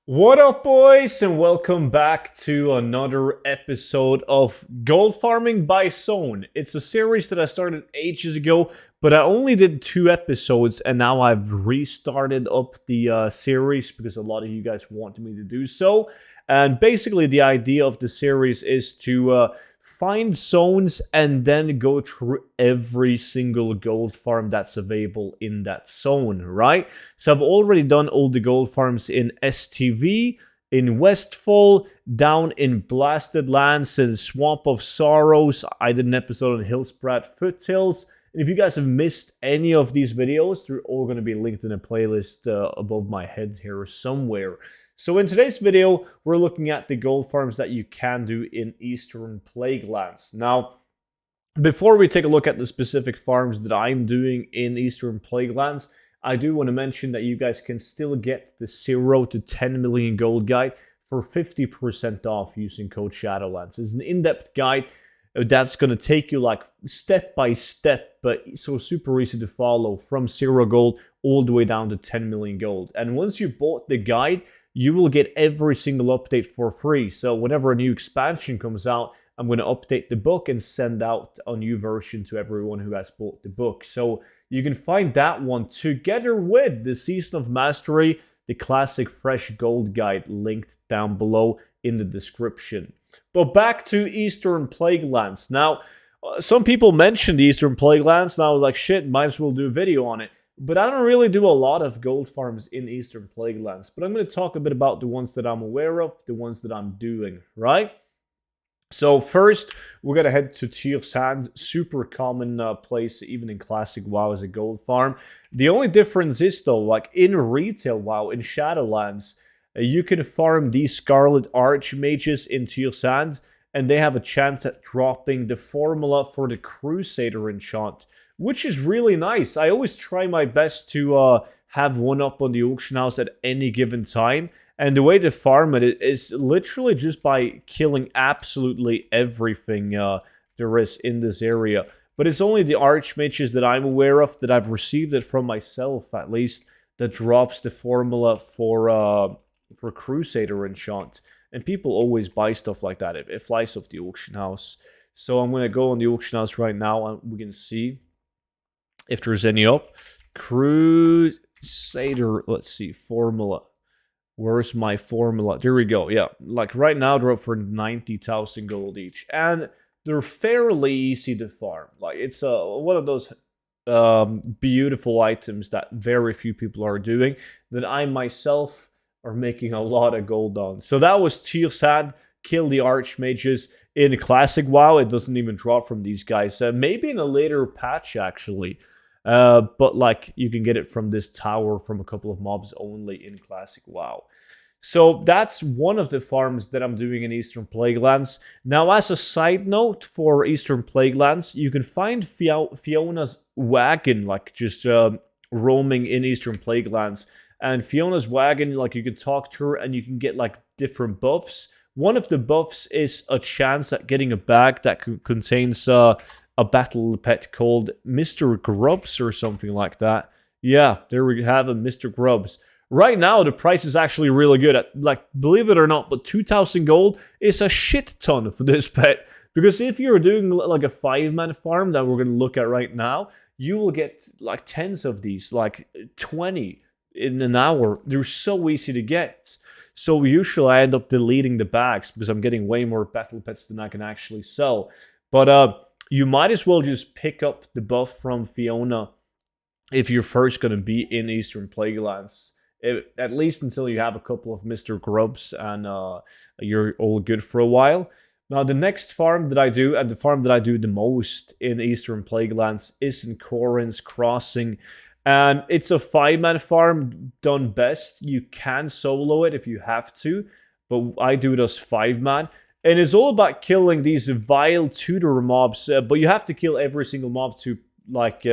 What up, boys, and welcome back to another episode of Gold Farming by Zone. It's a series that I started ages ago, but I only did 2 episodes, and now I've restarted up the series because a lot of you guys wanted me to do so. And basically, the idea of the series is to find zones and then go through every single gold farm that's available in that zone, right? So I've already done all the gold farms in STV, in Westfall, down in Blasted Lands, and Swamp of Sorrows. I did an episode on Hillsprat Foothills. And if you guys have missed any of these videos, they're all going to be linked in a playlist above my head here somewhere. So in today's video, we're looking at the gold farms that you can do in Eastern Plaguelands. Now, before we take a look at the specific farms that I'm doing in Eastern Plaguelands, I do want to mention that you guys can still get the 0 to 10 million gold guide for 50% off using code Shadowlands. It's an in-depth guide that's going to take you like step by step, but so super easy to follow from 0 gold all the way down to 10 million gold. And once you bought the guide, you will get every single update for free. So whenever a new expansion comes out, I'm going to update the book and send out a new version to everyone who has bought the book. So you can find that one together with the Season of Mastery, the classic fresh gold guide, linked down below in the description. But back to Eastern Plaguelands. Now, some people mentioned the Eastern Plaguelands, and I was like, shit, might as well do a video on it. But I don't really do a lot of gold farms in Eastern Plaguelands. But I'm going to talk a bit about the ones that I'm aware of, the ones that I'm doing, right? So first, we're going to head to Tear Sands, super common place, even in Classic WoW as a gold farm. The only difference is, though, like in Retail WoW, in Shadowlands, you can farm these Scarlet Archmages in Tear Sands, and they have a chance at dropping the formula for the Crusader enchant, which is really nice. I always try my best to have one up on the auction house at any given time. And the way to farm it is literally just by killing absolutely everything there is in this area. But it's only the Archmages that I'm aware of, that I've received it from myself at least, that drops the formula for Crusader enchant. And people always buy stuff like that. It flies off the auction house. So I'm going to go on the auction house right now and we can see if there's any up. Crusader, let's see, formula. Where's my formula? There we go. Yeah, like right now they're up for 90,000 gold each, and they're fairly easy to farm. Like it's one of those beautiful items that very few people are doing, that I myself are making a lot of gold on. So that was Tear Sand. Kill the Archmages in Classic WoW. It doesn't even drop from these guys. Maybe in a later patch actually. But like you can get it from this tower from a couple of mobs only in Classic WoW. So that's one of the farms that I'm doing in Eastern Plaguelands. Now, as a side note for Eastern Plaguelands, you can find Fiona's Wagon, like just roaming in Eastern Plaguelands. And Fiona's Wagon, like you can talk to her and you can get like different buffs. One of the buffs is a chance at getting a bag that contains a battle pet called Mr. Grubs or something like that. Yeah, there we have him, Mr. Grubs. Right now, the price is actually really good. Like, believe it or not, but 2,000 gold is a shit ton for this pet. Because if you're doing like a 5-man farm that we're going to look at right now, you will get like tens of these, like 20 in an hour. They're so easy to get. So usually I end up deleting the bags because I'm getting way more battle pets than I can actually sell. But you might as well just pick up the buff from Fiona if you're first going to be in Eastern Plaguelands. At least until you have a couple of Mr. Grubs and you're all good for a while. Now, the next farm that I do, and the farm that I do the most in Eastern Plaguelands, is in Corin's Crossing. And it's a 5-man farm done best. You can solo it if you have to, but I do it as 5-man. And it's all about killing these vile tutor mobs, but you have to kill every single mob to like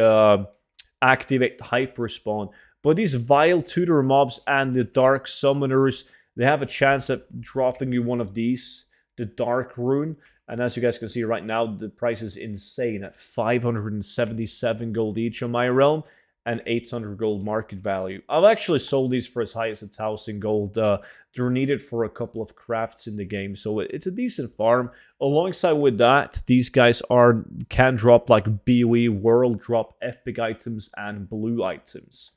activate the hyper spawn. But these vile tutor mobs and the dark summoners, they have a chance at dropping you one of these, the Dark Rune. And as you guys can see right now, the price is insane at 577 gold each on my realm. and 800 gold market value. I've actually sold these for as high as 1,000 gold. They're needed for a couple of crafts in the game, so it's a decent farm. Alongside with that, these guys can drop like BOE, world drop, epic items, and blue items.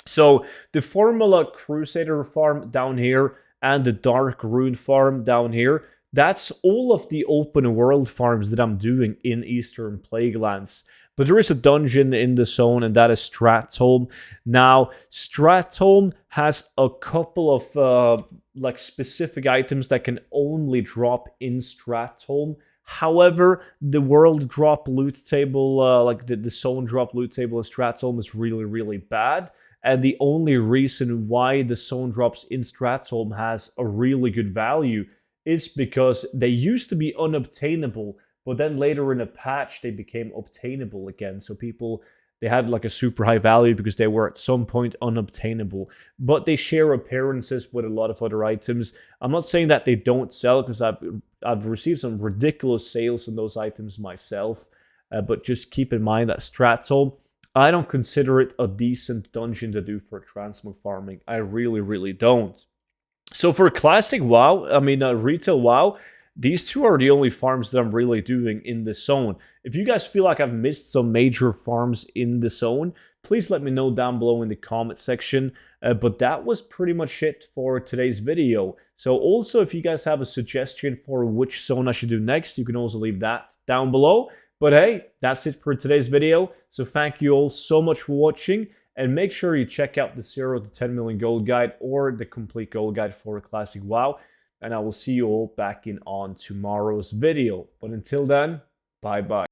So the Formula Crusader farm down here and the Dark Rune farm down here, that's all of the open world farms that I'm doing in Eastern Plaguelands. But there is a dungeon in the zone, and that is Stratholme. Now, Stratholme has a couple of like specific items that can only drop in Stratholme. However, the world drop loot table, like the zone drop loot table in Stratholme is really, really bad. And the only reason why the zone drops in Stratholme has a really good value is because they used to be unobtainable, but then later in a patch they became obtainable again. So people, they had like a super high value because they were at some point unobtainable. But they share appearances with a lot of other items. I'm not saying that they don't sell, because I've received some ridiculous sales on those items myself. But just keep in mind that Stratholme, I don't consider it a decent dungeon to do for transmog farming. I really, really don't. So for classic WoW, retail WoW, these two are the only farms that I'm really doing in the zone. If you guys feel like I've missed some major farms in the zone, please let me know down below in the comment section. But that was pretty much it for today's video. So also, if you guys have a suggestion for which zone I should do next, you can also leave that down below. But hey, that's it for today's video. So thank you all so much for watching. And make sure you check out the 0 to 10 million gold guide or the complete gold guide for classic WoW. And I will see you all back on tomorrow's video. But until then, bye-bye.